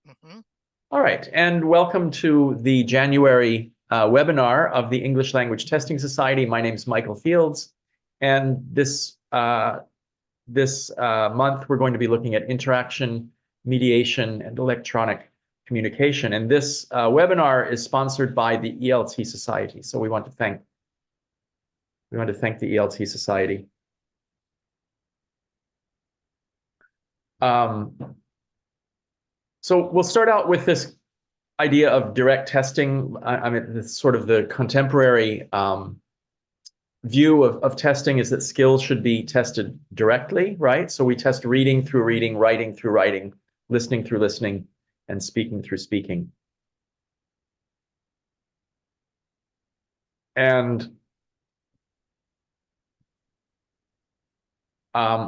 Mhm. All right, and welcome to the January webinar of the English Language Testing Society. My name is Michael Fields, and this month we're going to be looking at interaction, mediation, and electronic communication. And this webinar is sponsored by the ELTSociety. So we want to thank the ELTSociety. So we'll start out with this idea of direct testing. I mean, this sort of the contemporary view of testing is that skills should be tested directly, right? So we test reading through reading, writing through writing, listening through listening, and speaking through speaking. And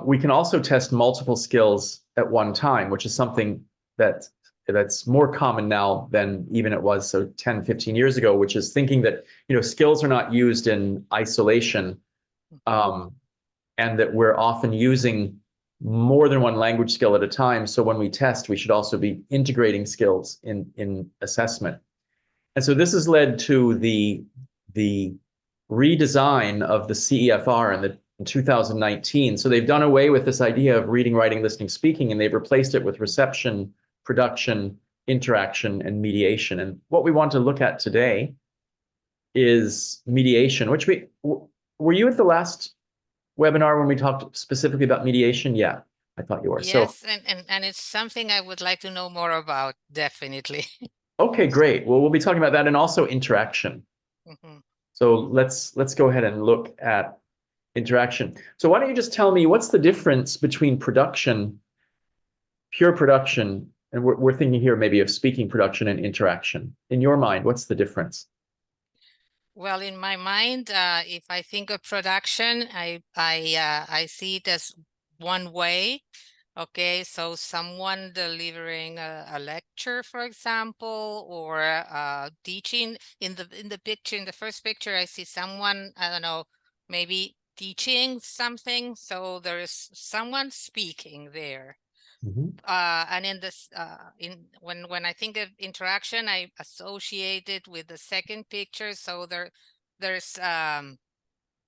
we can also test multiple skills at one time, which is something that's more common now than even it was 10, 15 years ago, which is thinking that, skills are not used in isolation, and that we're often using more than one language skill at a time. So when we test, we should also be integrating skills in assessment. And so this has led to the redesign of the CEFR in 2019. So they've done away with this idea of reading, writing, listening, speaking, and they've replaced it with reception, production, interaction, and mediation. And what we want to look at today is mediation, which were you at the last webinar when we talked specifically about mediation? Yeah, I thought you were. Yes, and it's something I would like to know more about, definitely. Okay, great. Well, we'll be talking about that and also interaction. Mhm. So let's go ahead and look at interaction. So why don't you just tell me what's the difference between production, pure production, and we're thinking here maybe of speaking production and interaction. In your mind, what's the difference? Well, in my mind, if I think of production, I see it as one way. Okay, so someone delivering a lecture, for example, or teaching. In the first picture, I see someone, I don't know, maybe teaching something. So there is someone speaking there. And in this, when I think of interaction, I associate it with the second picture. So there's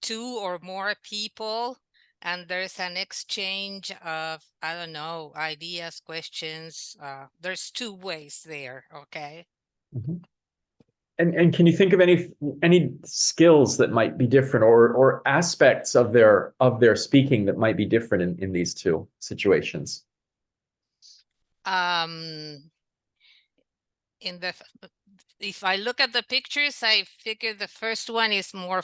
two or more people, and there's an exchange of, I don't know, ideas, questions. There's two ways there. Okay. And can you think of any skills that might be different or aspects of their speaking that might be different in these two situations? If I look at the pictures, I figure the first one is a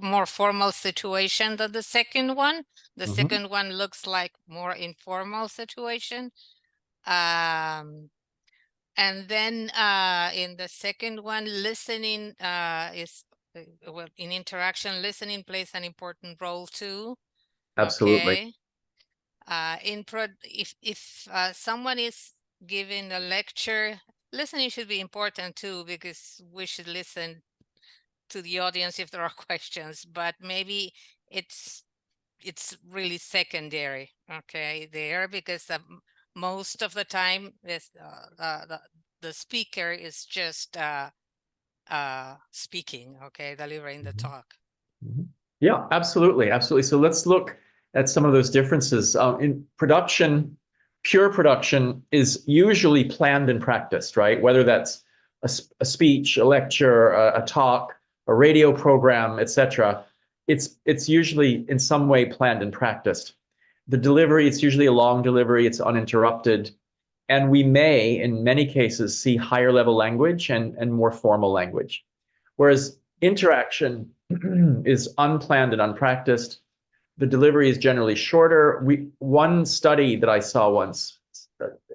more formal situation than the second one. The second one looks like more informal situation. And then in the second one, listening is well, in interaction, listening plays an important role too. Absolutely. Okay. If someone is giving a lecture, listening should be important too, because we should listen to the audience if there are questions, but maybe it's really secondary, okay, there, because most of the time the speaker is just speaking, okay, delivering the talk. Yeah, absolutely. Absolutely. So let's look at some of those differences. In production, pure production is usually planned and practiced, right? Whether that's a speech, a lecture, a talk, a radio program, etc. It's usually in some way planned and practiced. The delivery, it's usually a long delivery, it's uninterrupted. And we may, in many cases, see higher level language and more formal language. Whereas interaction is unplanned and unpracticed. The delivery is generally shorter. One study that I saw once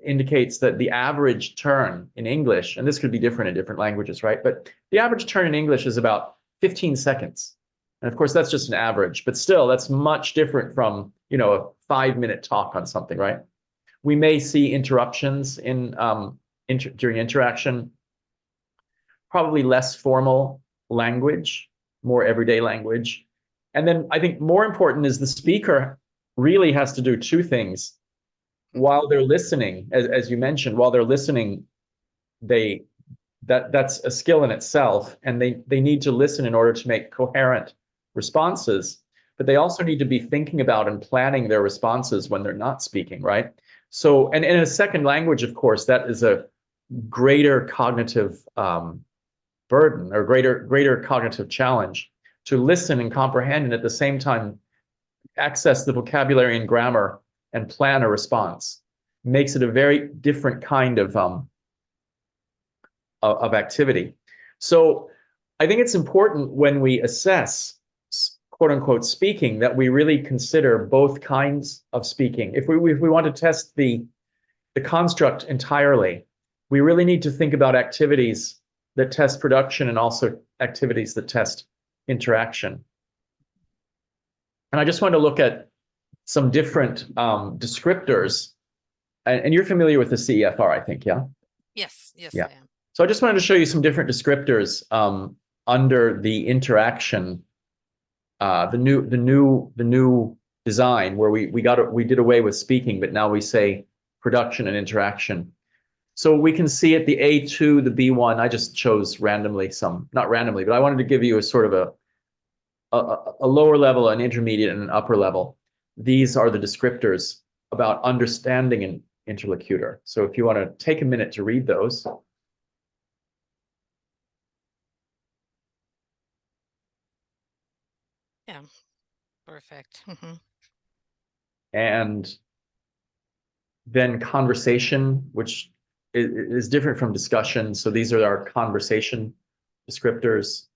indicates that the average turn in English, and this could be different in different languages, right? But the average turn in English is about 15 seconds. And of course, that's just an average, but still, that's much different from, a 5-minute talk on something, right? We may see interruptions during interaction, probably less formal language, more everyday language. And then I think more important is the speaker really has to do two things. while they're listening, as you mentioned, while they're listening, that's a skill in itself, and they need to listen in order to make coherent responses, but they also need to be thinking about and planning their responses when they're not speaking, right? So, and in a second language, of course, that is a greater cognitive burden or greater cognitive challenge to listen and comprehend, and at the same time access the vocabulary and grammar and plan a response. Makes it a very different kind of activity. So I think it's important when we assess quote unquote speaking that we really consider both kinds of speaking. If we want to test the construct entirely, we really need to think about activities that test production and also activities that test interaction. And I just want to look at some different descriptors. And you're familiar with the CEFR, I think, yeah? Yes, I am. So I just wanted to show you some different descriptors under the interaction, the new design where we did away with speaking, but now we say production and interaction. So we can see at the A2, the B1, I just chose randomly not randomly, but I wanted to give you a sort of a lower level, an intermediate, and an upper level. These are the descriptors about understanding an interlocutor. So if you want to take a minute to read those. Yeah, perfect. And then conversation, which is different from discussion. So these are our conversation descriptors.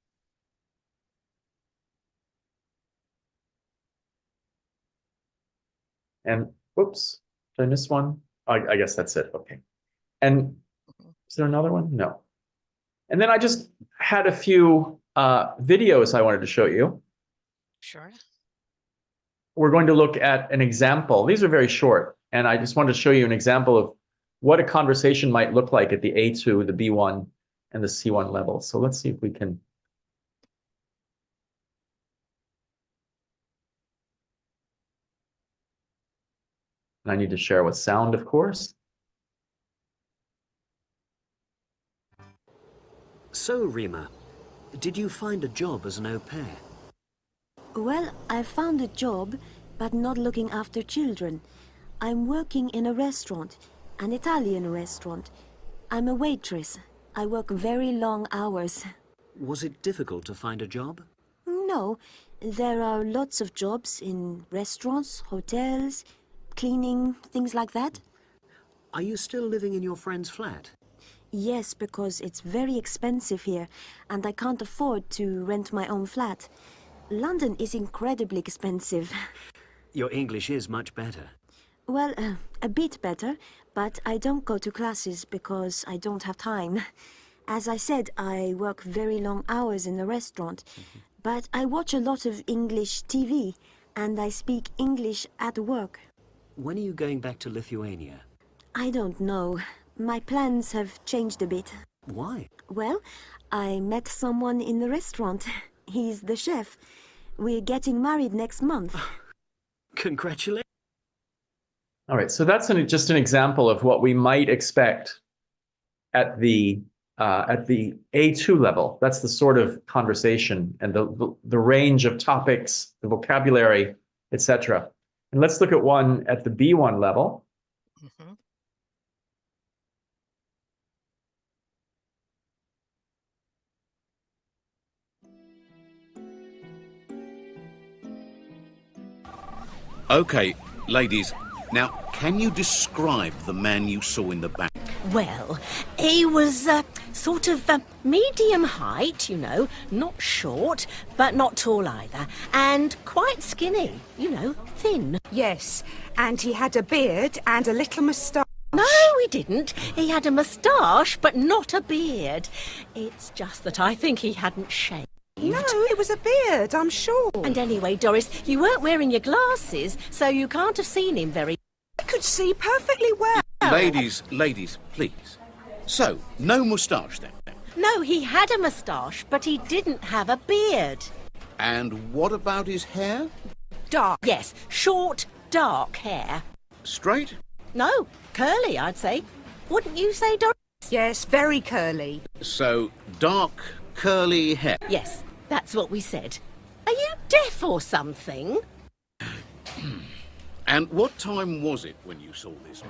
And whoops, did I miss one? I guess that's it. Okay. And is there another one? No. And then I just had a few videos I wanted to show you. Sure. We're going to look at an example. These are very short, and I just wanted to show you an example of what a conversation might look like at the A2, the B1, and the C1 level. So let's see if we can. And I need to share with sound, of course. So, Rima, did you find a job as an au pair? Well, I found a job, but not looking after children. I'm working in a restaurant, an Italian restaurant. I'm a waitress. I work very long hours. Was it difficult to find a job? No, there are lots of jobs in restaurants, hotels, cleaning, things like that. Are you still living in your friend's flat? Yes, because it's very expensive here, and I can't afford to rent my own flat. London is incredibly expensive. Your English is much better. Well, a bit better, but I don't go to classes because I don't have time. As I said, I work very long hours in the restaurant, but I watch a lot of English TV, and I speak English at work. When are you going back to Lithuania? I don't know. My plans have changed a bit. Why? Well, I met someone in the restaurant. He's the chef. We're getting married next month. Congratulations. All right, so that's just an example of what we might expect at the A2 level. That's the sort of conversation and the range of topics, the vocabulary, etc. And let's look at one at the B1 level. Mm-hmm. Okay, ladies, now can you describe the man you saw in the back? Well, he was sort of medium height, you know, not short, but not tall either, and quite skinny, you know, thin. Yes, and he had a beard and a little moustache. No, he didn't. He had a moustache, but not a beard. It's just that I think he hadn't shaved. No, it was a beard, I'm sure. And anyway, Doris, you weren't wearing your glasses, so you can't have seen him very... I could see perfectly well. Ladies, please. So, no moustache then? No, he had a moustache, but he didn't have a beard. And what about his hair? Dark. Yes, short, dark hair. Straight? No, curly, I'd say. Wouldn't you say, Doris? Yes, very curly. So, dark, curly hair. Yes, that's what we said. Are you deaf or something? And what time was it when you saw this?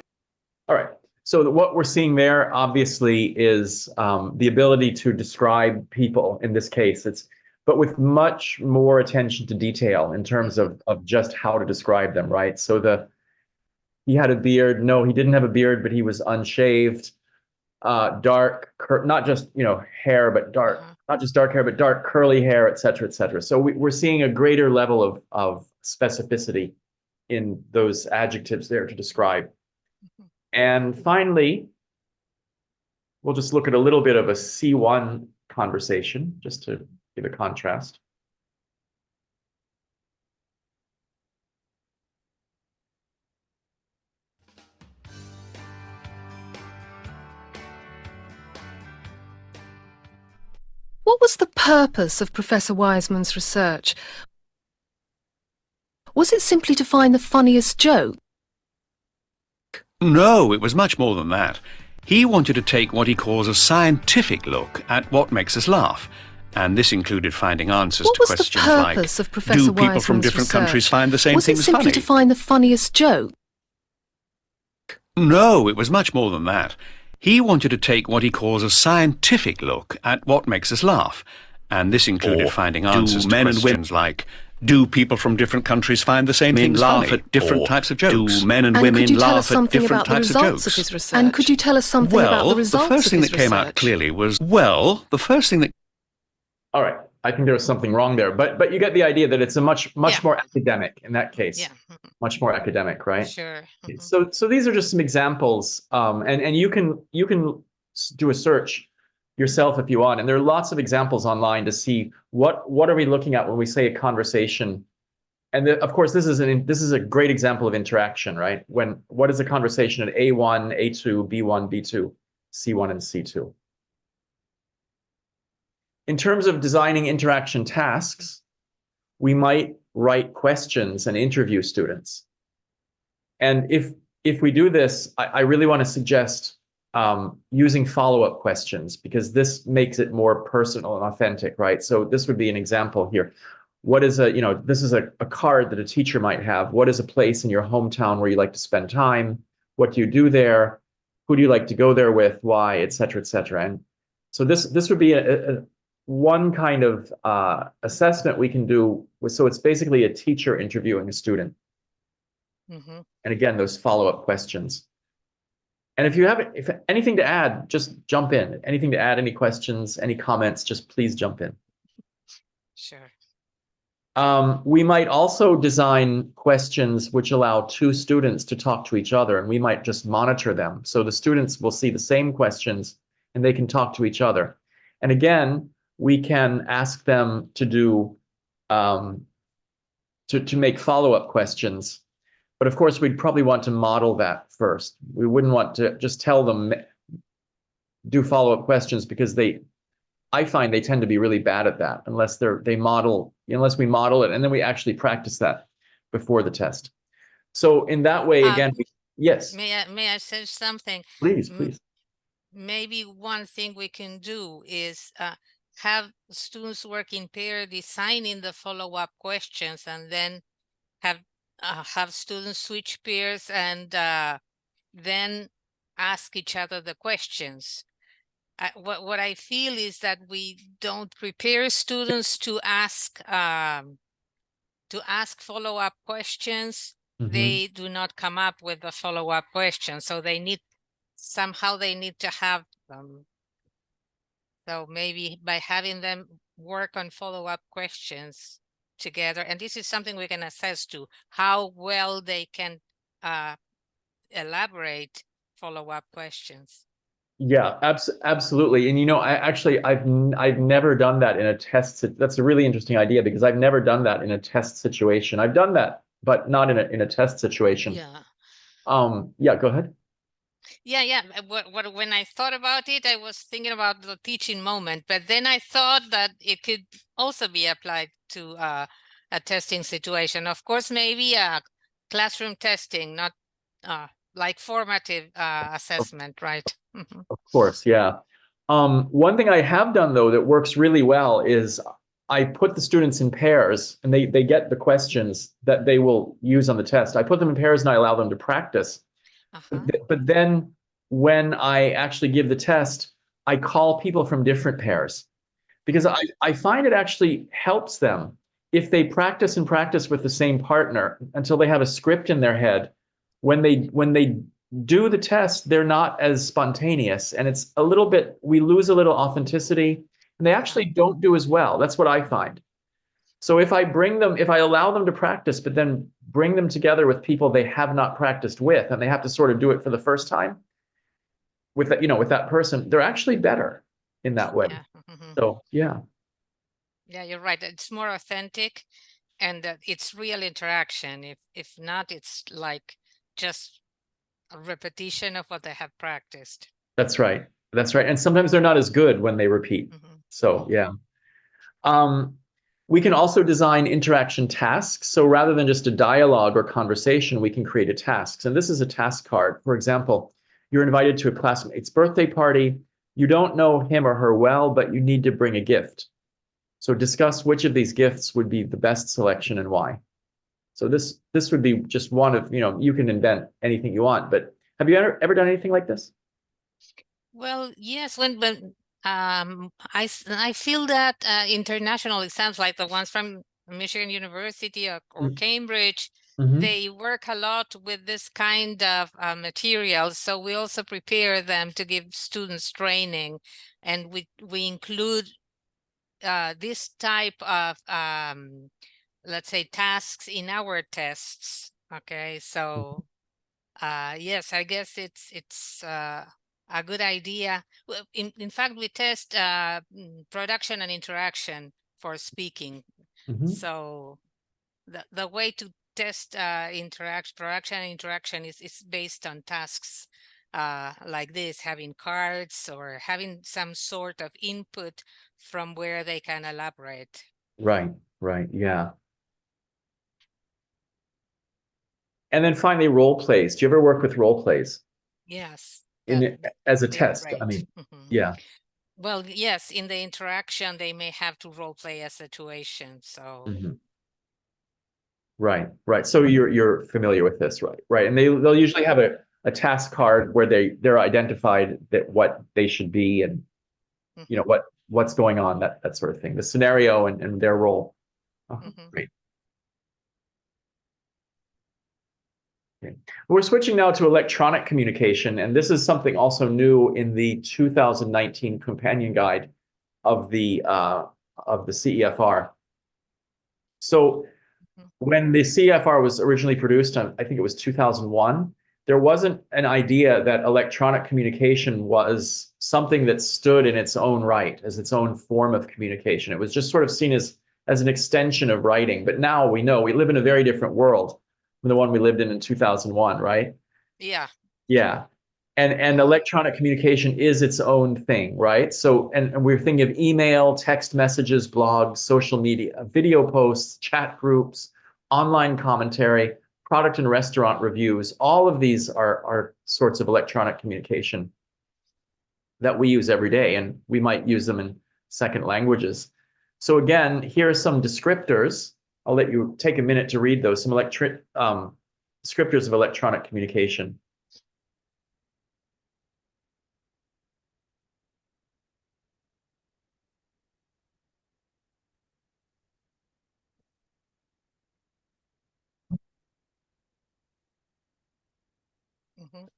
All right. So what we're seeing there, obviously, is the ability to describe people in this case. But with much more attention to detail in terms of just how to describe them, right? So he had a beard. No, he didn't have a beard, but he was unshaved. Dark, not just hair, but dark, not just dark hair, but dark curly hair, et cetera, et cetera. So we're seeing a greater level of specificity in those adjectives there to describe. And finally, we'll just look at a little bit of a C1 conversation, just to give a contrast. What was the purpose of Professor Wiseman's research? Was it simply to find the funniest joke? No, it was much more than that. He wanted to take what he calls a scientific look at what makes us laugh. And this included finding answers to questions like, what was the purpose of Professor do people Wiseman's from different research? countries find the same Was it things simply funny? to find the funniest joke? No, it was much more than that. He wanted to take what he calls a scientific look at what makes us laugh. And this included Or finding do answers to men and questions like, do people from different countries find the same things laugh funny? at different or types of jokes? do men and And women could you tell us laugh at something different about the types of results jokes? of his research? And could you tell us something about the results the first thing of his that came out research? clearly was, the first thing that All right. I think there was something wrong there, but you get the idea that it's a much Yeah. more academic in that case. Yeah. Much more academic, right? Sure. So these are just some examples, and you can do a search yourself if you want, and there are lots of examples online to see what are we looking at when we say a conversation. And of course, this is a great example of interaction, right? What is a conversation at A1, A2, B1, B2, C1, and C2? In terms of designing interaction tasks, we might write questions and interview students. And if we do this, I really want to suggest using follow-up questions, because this makes it more personal and authentic, right? So this would be an example here. What is this is a card that a teacher might have. What is a place in your hometown where you like to spend time? What do you do there? Who do you like to go there with? Why, et cetera, et cetera. And so this would be one kind of assessment we can do. So it's basically a teacher interviewing a student. Mm-hmm. And again, those follow-up questions. And if anything to add, just jump in. Anything to add, any questions, any comments, just please jump in. Sure. We might also design questions which allow two students to talk to each other, and we might just monitor them. So the students will see the same questions and they can talk to each other. And again, we can ask them to do to make follow-up questions. But of course, we'd probably want to model that first. We wouldn't want to just tell them do follow-up questions, because I find they tend to be really bad at that unless we model it and then we actually practice that before the test. So in that way, again, yes. May I say something? Please, please. Maybe one thing we can do is have students work in pair designing the follow-up questions, and then have students switch pairs and then ask each other the questions. What I feel is that we don't prepare students to ask follow-up questions. Mm-hmm. They do not come up with the follow-up questions, so they need to have them. So maybe by having them work on follow-up questions together, and this is something we can assess to how well they can elaborate follow-up questions. Yeah, absolutely. And I've never done that in a test. That's a really interesting idea, because I've never done that in a test situation. I've done that, but not in a test situation. Yeah. Yeah, go ahead. Yeah. When I thought about it, I was thinking about the teaching moment, but then I thought that it could also be applied to a testing situation. Of course, maybe classroom testing, not like formative assessment, right? Mhm. Of course, yeah. One thing I have done though that works really well is I put the students in pairs and they get the questions that they will use on the test. I put them in pairs and I allow them to practice. Uh-huh. But then when I actually give the test, I call people from different pairs because I find it actually helps them if they practice and practice with the same partner until they have a script in their head. When they do the test, they're not as spontaneous, and it's a little bit, we lose a little authenticity, and they actually don't do as well. That's what I find. So if I allow them to practice, but then bring them together with people they have not practiced with, and they have to sort of do it for the first time with that, with that person, they're actually better in that way. Yeah. Mhm. So yeah. Yeah, you're right. It's more authentic, and it's real interaction. If not, it's like just a repetition of what they have practiced. That's right. That's right. And sometimes they're not as good when they repeat. Mhm. So yeah. We can also design interaction tasks. So rather than just a dialogue or conversation, we can create a task. And this is a task card. For example, you're invited to a classmate's birthday party. You don't know him or her well, but you need to bring a gift. So discuss which of these gifts would be the best selection and why. So this would be just one of, you can invent anything you want, but have you ever done anything like this? Well, yes, when I feel that international exams like the ones from Michigan University or Cambridge, Mhm. they work a lot with this kind of material. So we also prepare them to give students training, and we include this type of let's say tasks in our tests. Okay, so yes, I guess it's a good idea. Well, in fact, we test production and interaction for speaking. Mhm. So the way to test production and interaction is based on tasks like this, having cards or having some sort of input from where they can elaborate. Right, yeah. And then finally, role plays. Do you ever work with role plays Yes, as a they're test? I great. mean, Mhm. yeah. Well, yes, in the interaction, they may have to role play a situation. So Mhm. Right. So you're familiar with this, right? And they'll usually have a task card where they're identified that what they should be and mhm, what's going on, that sort of thing, the scenario and their role. mhm. Great. Okay. We're switching now to electronic communication, and this is something also new in the 2019 companion guide of the CEFR. So when the CFR was originally produced, I think it was 2001, there wasn't an idea that electronic communication was something that stood in its own right, as its own form of communication. It was just sort of seen as an extension of writing. But now we know we live in a very different world from the one we lived in 2001, right? Yeah. Yeah. And electronic communication is its own thing, right? So, and we're thinking of email, text messages, blogs, social media, video posts, chat groups, online commentary, product and restaurant reviews. All of these are sorts of electronic communication that we use every day, and we might use them in second languages. So again, here are some descriptors. I'll let you take a minute to read those, some descriptors of electronic communication. Mhm.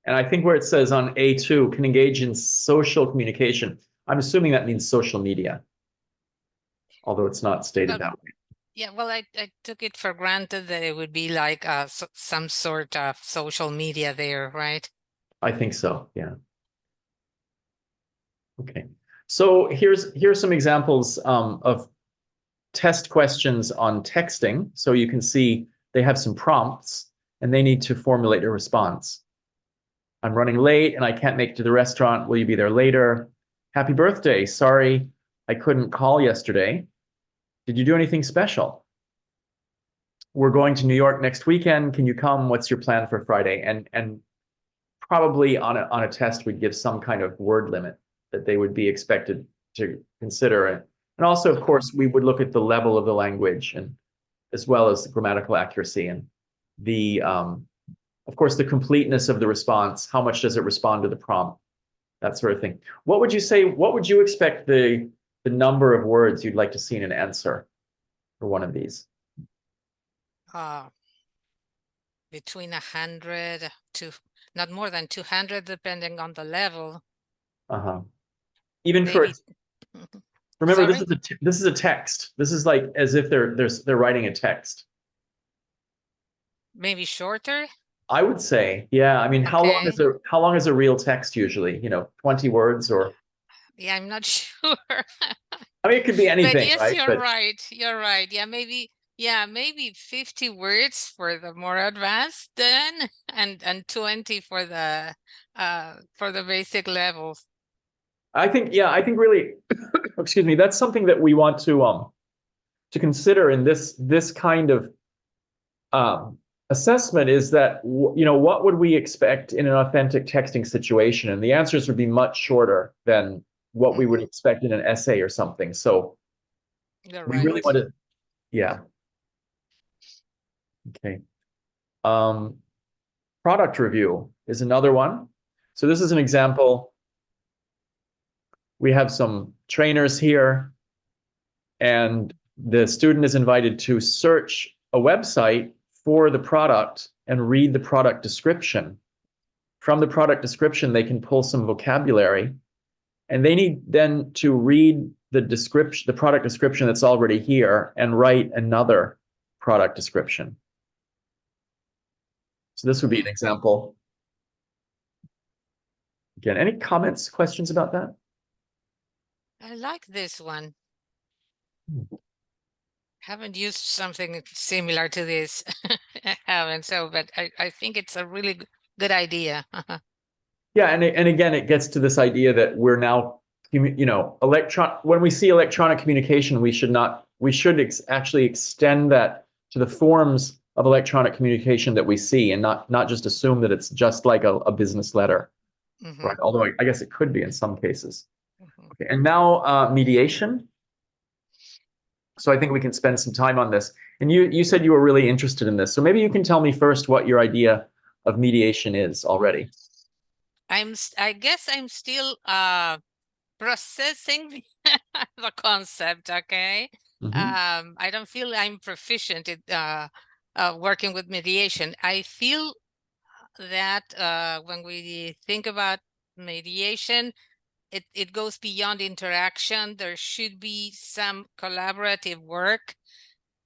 And I think where it says on A2, can engage in social communication, I'm assuming that means social media, although it's not stated that way. Yeah, well, I took it for granted that it would be like some sort of social media there, right? I think so, yeah. Okay, so here's some examples of test questions on texting. So you can see they have some prompts and they need to formulate a response. I'm running late and I can't make it to the restaurant. Will you be there later? Happy birthday. Sorry, I couldn't call yesterday. Did you do anything special? we're going to New York next weekend. Can you come? What's your plan for Friday? And probably on a test, we'd give some kind of word limit that they would be expected to consider. And also, of course, we would look at the level of the language and as well as the grammatical accuracy and the, of course, the completeness of the response. How much does it respond to the prompt? That sort of thing. What would you say, what would you expect the number of words you'd like to see in an answer for one of these? Between 100 to not more than 200, depending on the level. Even for, Maybe. remember, Sorry? this is a text. This is like as if they're writing a text. Maybe shorter. I would say, yeah. I mean, how long is a real text usually? 20 words or? Yeah, I'm not sure. I mean, it could be anything, But yes, right? you're right. You're right. Yeah, maybe 50 words for the more advanced then, and 20 for the basic levels. I think really, excuse me, that's something that we want to consider in this kind of assessment is that, what would we expect in an authentic texting situation? And the answers would be much shorter than what we would expect in an essay or something. So You're we right. really want to, yeah. Okay. Product review is another one. So this is an example. We have some trainers here, and the student is invited to search a website for the product and read the product description. From the product description, they can pull some vocabulary, and they need then to read the description, the product description that's already here, and write another product description. So this would be an example. Again, any comments, questions about that? I like this one. Haven't used something similar to this. I haven't, but I think it's a really good idea. Yeah, and again, it gets to this idea that we're now, when we see electronic communication, we should actually extend that to the forms of electronic communication that we see, and not just assume that it's just like a business letter, right? Although I guess it could be in some cases. Okay, and now mediation. So I think we can spend some time on this. And you said you were really interested in this. So maybe you can tell me first what your idea of mediation is already. I guess I'm still processing the concept, okay? I don't feel I'm proficient at working with mediation. I feel that when we think about mediation, it goes beyond interaction. There should be some collaborative work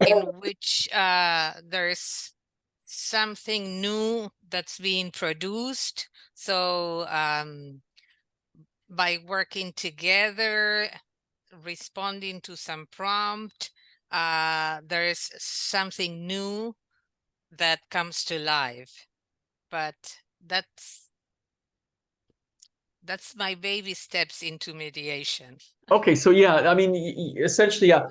in which there's something new that's being produced. So by working together, responding to some prompt, there's something new that comes to life. But that's my baby steps into mediation. Okay, so yeah, I mean, essentially, yeah.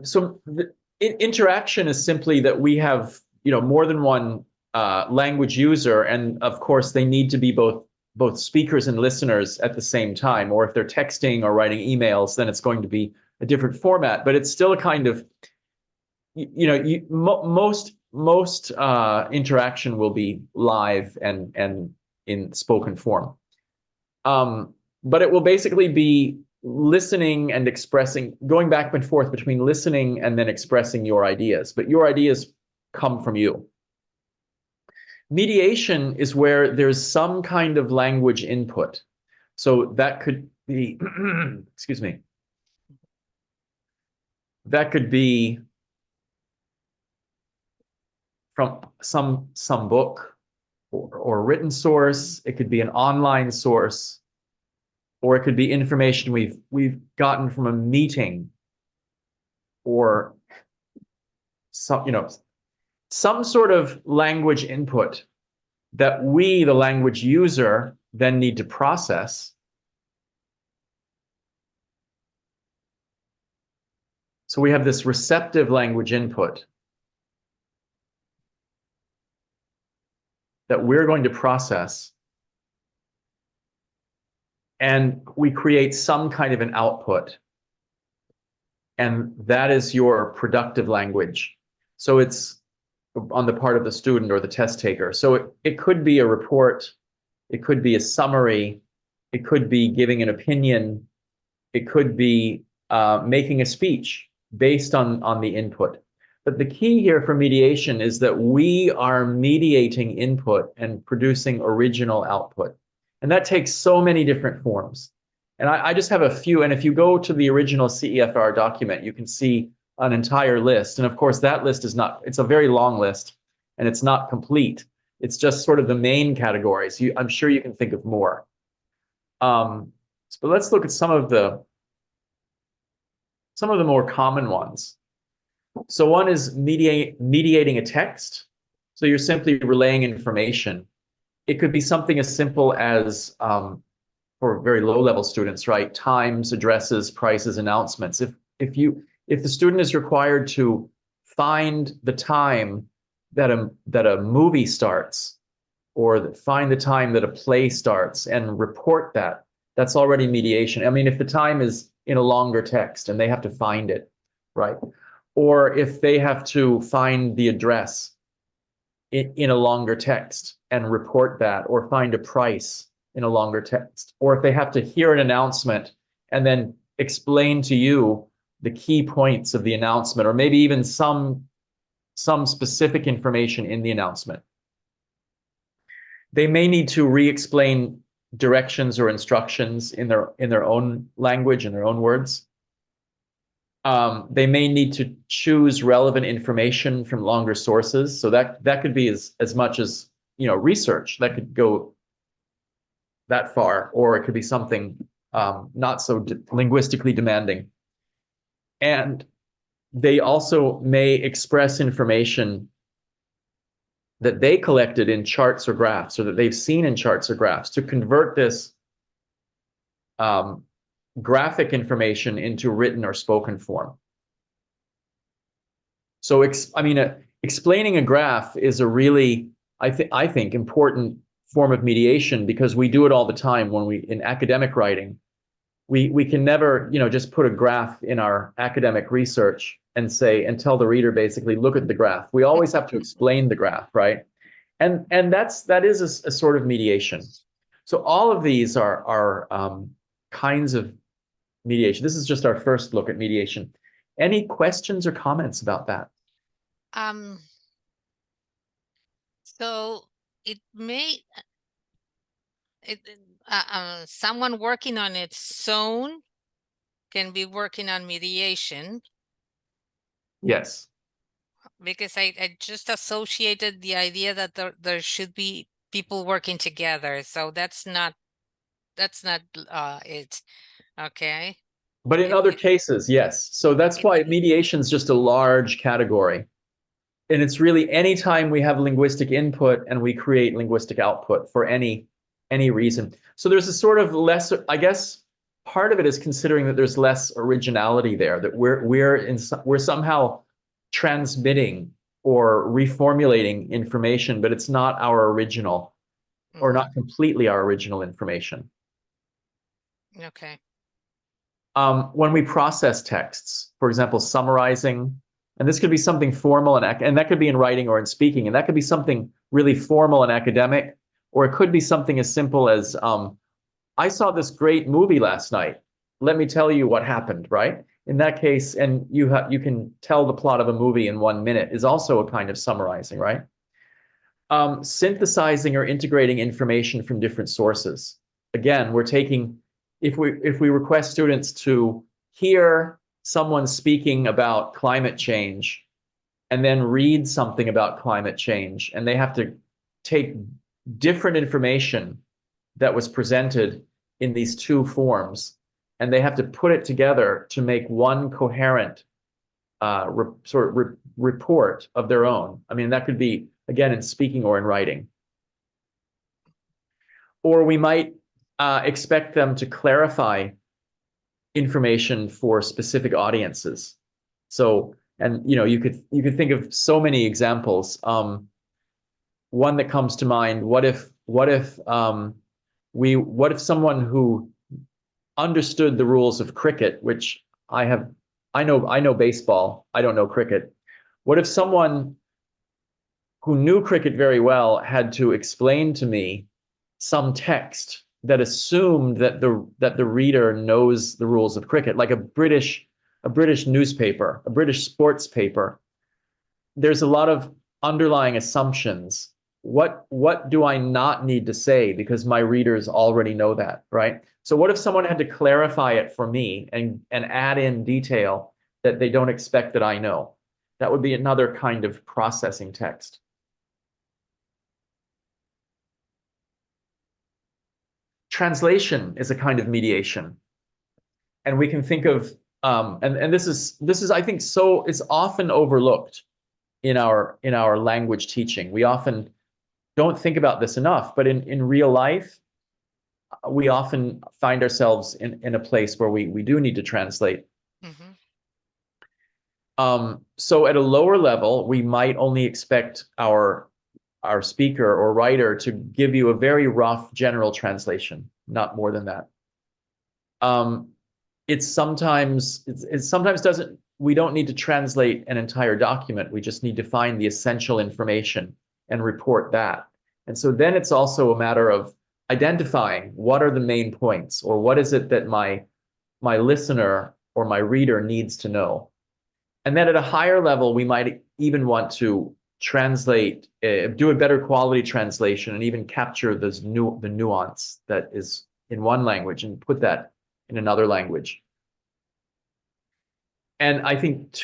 So the interaction is simply that we have, more than one language user, and of course, they need to be both speakers and listeners at the same time. Or if they're texting or writing emails, then it's going to be a different format. But it's still a kind of, most interaction will be live and in spoken form. But it will basically be listening and expressing, going back and forth between listening and then expressing your ideas. But your ideas come from you. Mediation is where there's some kind of language input. So that could be, excuse me, that could be from some book or written source. It could be an online source, or it could be information we've gotten from a meeting, or some sort of language input that we, the language user, then need to process. So we have this receptive language input. that we're going to process, and we create some kind of an output. And that is your productive language. So it's on the part of the student or the test taker. So it could be a report, it could be a summary, it could be giving an opinion, it could be making a speech based on the input. But the key here for mediation is that we are mediating input and producing original output. And that takes so many different forms. And I just have a few. And if you go to the original CEFR document, you can see an entire list. And of course, that list is not, it's a very long list and it's not complete. It's just sort of the main categories. I'm sure you can think of more. But let's look at some of the more common ones. So one is mediating a text. So you're simply relaying information. It could be something as simple as, for very low-level students, right? Times, addresses, prices, announcements. If the student is required to find the time that a movie starts, or find the time that a play starts and report that, that's already mediation. I mean, if the time is in a longer text and they have to find it, right? Or if they have to find the address in a longer text and report that, or find a price in a longer text, or if they have to hear an announcement and then explain to you the key points of the announcement, or maybe even some specific information in the announcement. They may need to re-explain directions or instructions in their own language, in their own words. They may need to choose relevant information from longer sources. So that could be as much as, research. That could go that far, or it could be something not so linguistically demanding. And they also may express information that they collected in charts or graphs, or that they've seen in charts or graphs, to convert this graphic information into written or spoken form. So, explaining a graph is a really, I think, important form of mediation, because we do it all the time when in academic writing. We can never, just put a graph in our academic research and tell the reader, basically, look at the graph. We always have to explain the graph, right? And that is a sort of mediation. So all of these are kinds of mediation. This is just our first look at mediation. Any questions or comments about that? So someone working on its own can be working on mediation. Yes. Because I just associated the idea that there should be people working together. So that's not it. Okay. But in other cases, yes. So that's why mediation is just a large category. And it's really anytime we have linguistic input and we create linguistic output for any reason. So there's a sort of lesser, I guess, part of it is considering that there's less originality there, that we're somehow transmitting or reformulating information, but it's not our original, or not completely our original information. Okay. When we process texts, for example, summarizing, and this could be something formal and that could be in writing or in speaking, and that could be something really formal and academic, or it could be something as simple as, I saw this great movie last night. Let me tell you what happened, right? In that case, and you can tell the plot of a movie in 1 minute, is also a kind of summarizing, right? Synthesizing or integrating information from different sources. Again, we're taking, if we request students to hear someone speaking about climate change and then read something about climate change, and they have to take different information that was presented in these two forms, and they have to put it together to make one coherent report of their own. I mean, that could be, again, in speaking or in writing. Or we might expect them to clarify information for specific audiences. So, and you could think of so many examples. one that comes to mind, what if someone who understood the rules of cricket, which I know baseball, I don't know cricket. What if someone who knew cricket very well had to explain to me some text that assumed that the reader knows the rules of cricket, like a British newspaper, a British sports paper? There's a lot of underlying assumptions. What do I not need to say because my readers already know that, right? So what if someone had to clarify it for me and add in detail that they don't expect that I know? That would be another kind of processing text. Translation is a kind of mediation. And we can think of, and this is, I think, so it's often overlooked in our language teaching. We often don't think about this enough, but in real life, we often find ourselves in a place where we do need to translate. Mm-hmm. So at a lower level, we might only expect our speaker or writer to give you a very rough general translation, not more than that. It sometimes doesn't, we don't need to translate an entire document. We just need to find the essential information and report that. And so then it's also a matter of identifying what are the main points, or what is it that my listener or my reader needs to know. And then at a higher level, we might even want to translate, do a better quality translation, and even capture the nuance that is in one language and put that in another language. And I think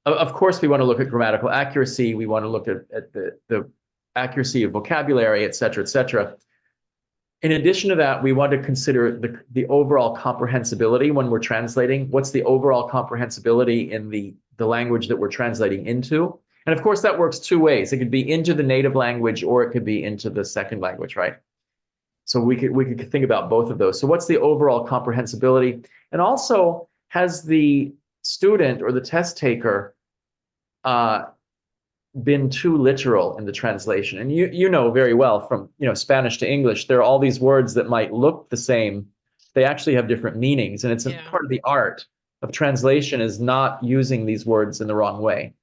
of course, we want to look at grammatical accuracy. We want to look at the accuracy of vocabulary, et cetera, et cetera. In addition to that, we want to consider the overall comprehensibility when we're translating. What's the overall comprehensibility in the language that we're translating into? And of course, that works two ways. It could be into the native language, or it could be into the second language, right? So we could think about both of those. So what's the overall comprehensibility? And also, has the student or the test taker been too literal in the translation? And you know very well from Spanish to English, there are all these words that might look the same. They actually have different meanings, and it's a part of the art of translation is not using these words in the wrong way.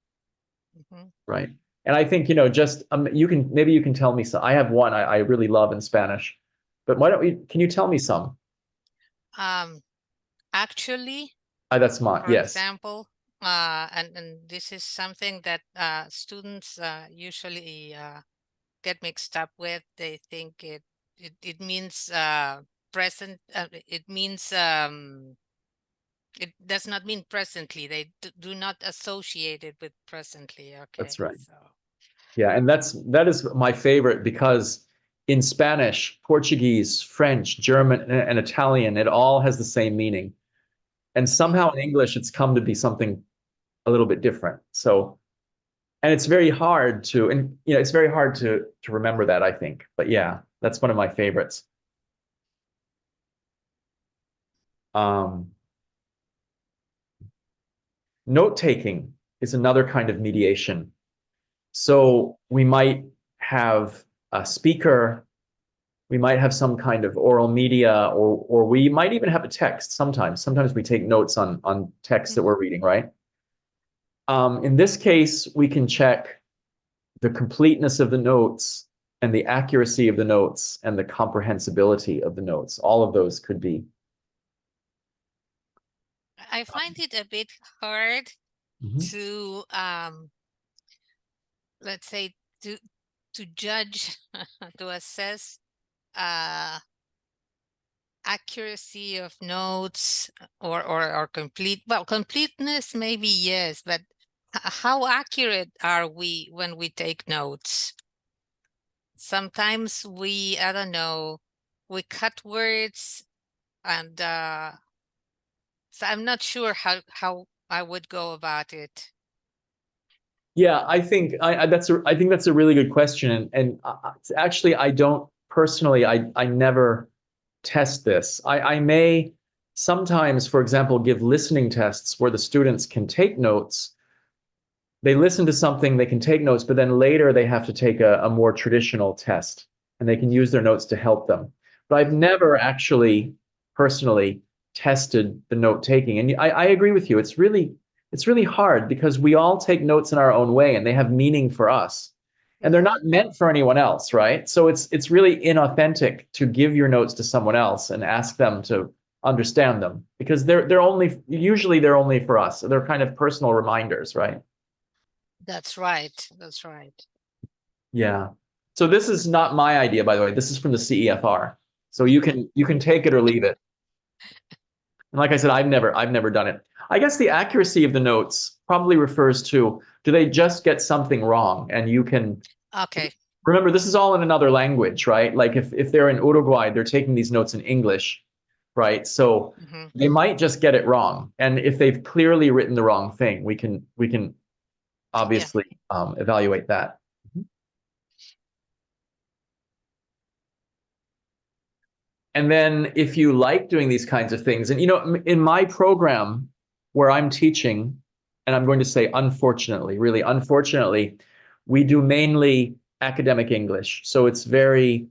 Mm-hmm. Right. And I think just maybe you can tell me some. I have one I really love in Spanish, but can you tell me some? Actually, that's mine. For yes. example, and this is something that students usually get mixed up with. They think it means present. It means it does not mean presently. They do not associate it with presently. Okay. That's right. So. Yeah, and that is my favorite, because in Spanish, Portuguese, French, German, and Italian, it all has the same meaning. And somehow in English, it's come to be something a little bit different. So, and it's very hard to, remember that, I think. But yeah, that's one of my favorites. Note-taking is another kind of mediation. So we might have a speaker, we might have some kind of oral media, or we might even have a text sometimes. Sometimes we take notes on text that we're reading, right? In this case, we can check the completeness of the notes and the accuracy of the notes and the comprehensibility of the notes. All of those could be. I find it a bit hard to, let's say, to judge, to assess accuracy of notes or completeness, maybe yes, but how accurate are we when we take notes? Sometimes I don't know, we cut words, and so I'm not sure how I would go about it. Yeah, I think that's a really good question, and actually I don't personally, I never test this. I may sometimes, for example, give listening tests where the students can take notes, they listen to something, they can take notes, but then later they have to take a more traditional test and they can use their notes to help them. But I've never actually personally tested the note taking. And I agree with you. It's really hard because we all take notes in our own way and they have meaning for us. And they're not meant for anyone else, right? So it's really inauthentic to give your notes to someone else and ask them to understand them because usually they're only for us. They're kind of personal reminders, right? That's right. That's right. Yeah. So this is not my idea, by the way. This is from the CEFR. So you can take it or leave it. And like I said, I've never done it. I guess the accuracy of the notes probably refers to, do they just get something wrong? And you can Okay. remember this is all in another language, right? Like if they're in Uruguay, they're taking these notes in English, right? So they might just get it wrong. And if they've clearly written the wrong thing, we can obviously evaluate that. And then if you like doing these kinds of things, and in my program where I'm teaching, and I'm going to say unfortunately, really unfortunately, we do mainly academic English. So it's very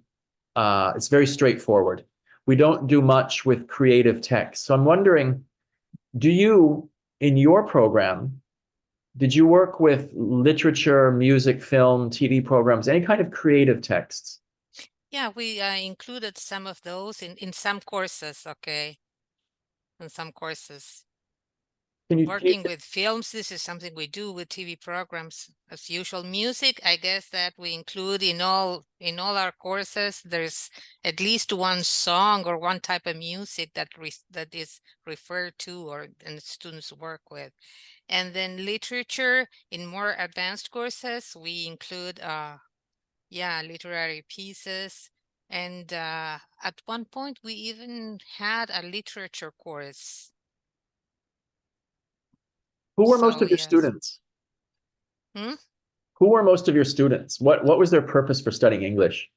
straightforward. We don't do much with creative text. So I'm wondering, in your program, did you work with literature, music, film, TV programs, any kind of creative texts? Yeah, we included some of those in some courses, okay? In some courses. Working with films, this is something we do with TV programs as usual. Music, I guess that we include in all our courses. There's at least one song or one type of music that is referred to and students work with. And then literature, in more advanced courses, we include literary pieces. And at one point, we even had a literature course. Who were most of your students? Who were most of your students? What was their purpose for studying English?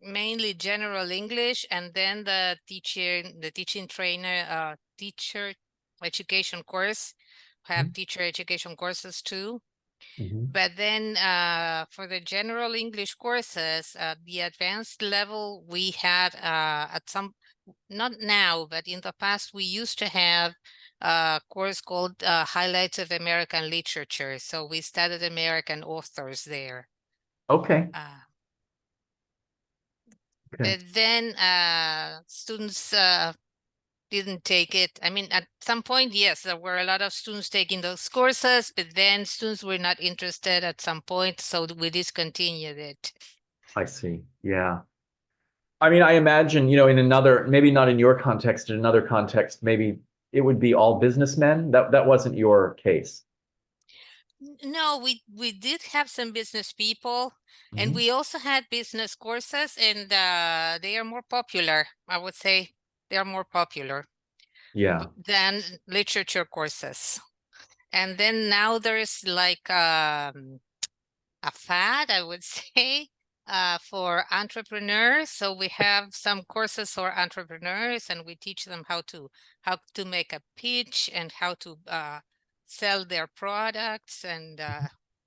Mainly general English, and then the teaching trainer, teacher education course. Have teacher education courses too. But then for the general English courses, the advanced level, we had not now, but in the past, we used to have a course called Highlights of American Literature. So we studied American authors there. Okay. But then students didn't take it. I mean, at some point, yes, there were a lot of students taking those courses, but then students were not interested at some point, so we discontinued it. I see. Yeah. I mean, I imagine, in another, maybe not in your context, in another context, maybe it would be all businessmen. That wasn't your case. No, we did have some business people, and we also had business courses, and they are more popular. I would say they are more popular than literature courses. And then now there's like a fad, I would say, for entrepreneurs. So we have some courses for entrepreneurs, and we teach them how to make a pitch and how to sell their products and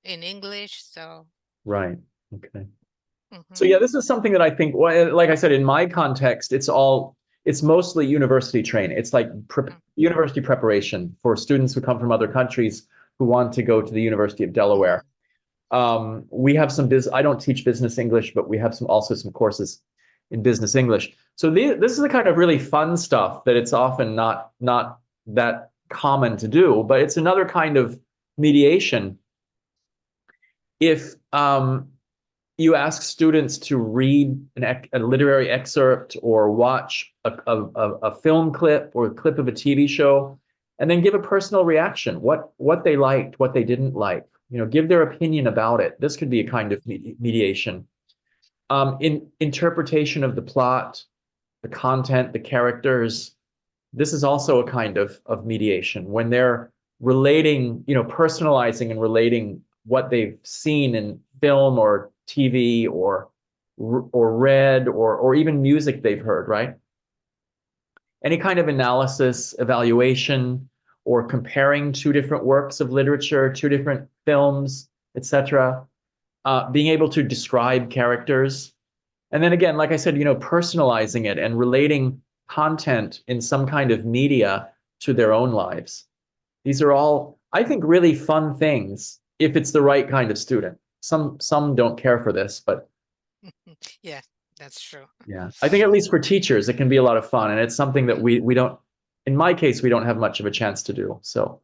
in English. So right. Okay. So yeah, this is something that I think, well, like I said, in my context, it's mostly university training. It's like university preparation for students who come from other countries who want to go to the University of Delaware. We have I don't teach business English, but we have also some courses in business English. So this is the kind of really fun stuff that it's often not that common to do, but it's another kind of mediation. If you ask students to read a literary excerpt or watch a film clip or a clip of a TV show, and then give a personal reaction, what they liked, what they didn't like, give their opinion about it. This could be a kind of mediation. In interpretation of the plot, the content, the characters, this is also a kind of mediation when they're relating, personalizing and relating what they've seen in film or TV or read or even music they've heard, right? Any kind of analysis, evaluation, or comparing two different works of literature, two different films, etc. Being able to describe characters. And then again, like I said, personalizing it and relating content in some kind of media to their own lives. These are all, I think, really fun things if it's the right kind of student. Some don't care for this, but Yeah, that's true. yeah, I think at least for teachers, it can be a lot of fun. And it's something that we don't, in my case, we don't have much of a chance to do. So,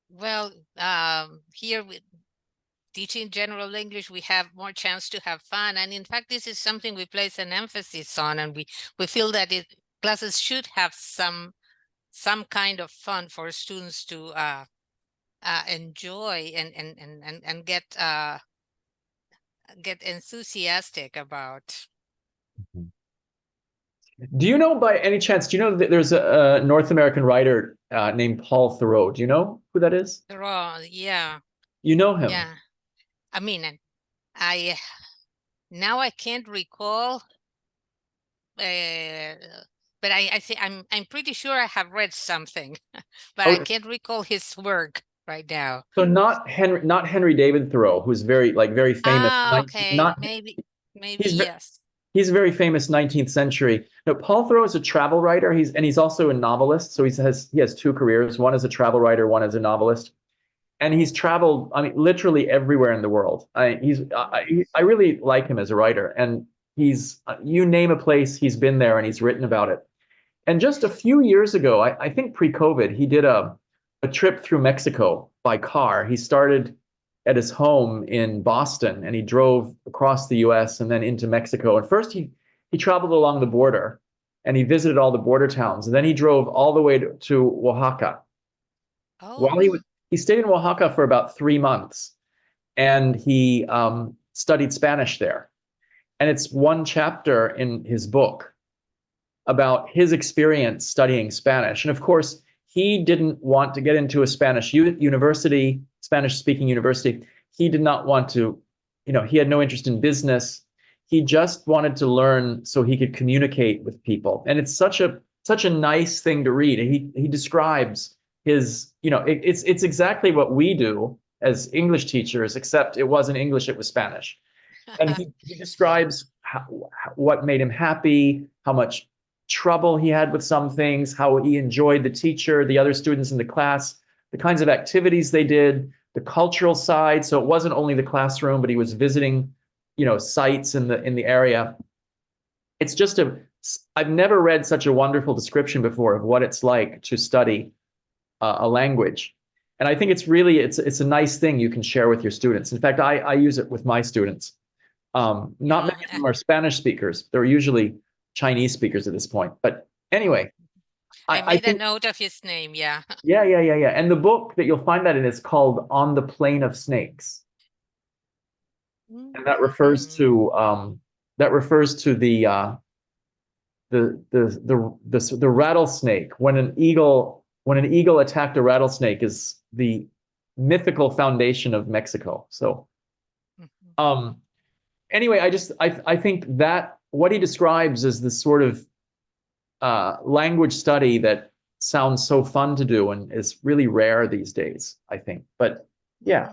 Well, here with teaching general English, we have more chance to have fun. And in fact, this is something we place an emphasis on, and we feel that classes should have some kind of fun for students to enjoy and get enthusiastic about. do you know by any chance, do you know that there's a North American writer named Paul Thoreau? Do you know who that is? Thoreau, yeah. You know him? Yeah. I mean, now I can't recall, but I think I'm pretty sure I have read something, but I can't recall his work right now. So not Henry David Thoreau, who's very famous. Okay, maybe yes. He's a very famous 19th century. No, Paul Thoreau is a travel writer. He's also a novelist. So he has two careers. One as a travel writer, one as a novelist. And he's traveled, I mean, literally everywhere in the world. I really like him as a writer. And you name a place, he's been there and he's written about it. And just a few years ago, I think pre-COVID, he did a trip through Mexico by car. He started at his home in Boston and he drove across the US and then into Mexico. And first he traveled along the border and he visited all the border towns. And then he drove all the way to Oaxaca. Oh. While he stayed in Oaxaca for about 3 months and he studied Spanish there. And it's one chapter in his book about his experience studying Spanish. And of course, he didn't want to get into a Spanish university, Spanish-speaking university. He did not want to, he had no interest in business. He just wanted to learn so he could communicate with people. And it's such a nice thing to read. And he describes his, it's exactly what we do as English teachers, except it wasn't English, it was Spanish. And he describes what made him happy, how much trouble he had with some things, how he enjoyed the teacher, the other students in the class, the kinds of activities they did, the cultural side. So it wasn't only the classroom, but he was visiting, sites in the area. It's just I've never read such a wonderful description before of what it's like to study a language. And I think it's a nice thing you can share with your students. In fact, I use it with my students. Not many of them are Spanish speakers. They're usually Chinese speakers at this point. But anyway, I made a note of his name. Yeah. Yeah. And the book that you'll find that in is called On the Plain of Snakes. And that refers to the rattlesnake. When an eagle attacked a rattlesnake is the mythical foundation of Mexico. So anyway, I think that what he describes is this sort of language study that sounds so fun to do and is really rare these days, I think. But yeah.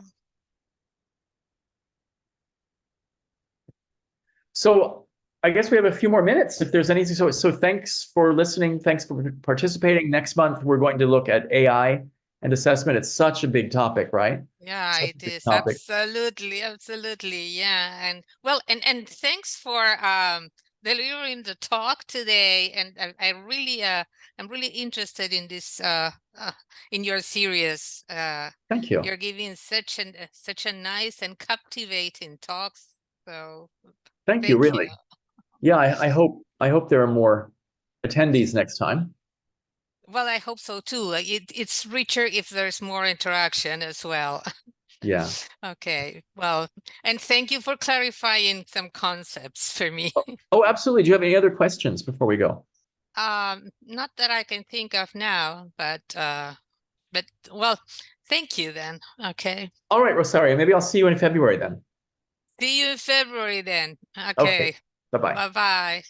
So I guess we have a few more minutes if there's anything. So thanks for listening. Thanks for participating. Next month, we're going to look at AI and assessment. It's such a big topic, right? Yeah, it is. Absolutely. Yeah. And well, and thanks for delivering the talk today. And I'm really interested in this in your series. Thank you. You're giving such a nice and captivating talks. So thank you, really. Yeah, I hope there are more attendees next time. Well, I hope so too. It's richer if there's more interaction as well. Yeah. Okay. Well, and thank you for clarifying some concepts for me. Oh, absolutely. Do you have any other questions before we go? Not that I can think of now, but well, thank you then. Okay. All right, Rosario. Maybe I'll see you in February then. See you in February then. Okay. Bye-bye. Bye-bye.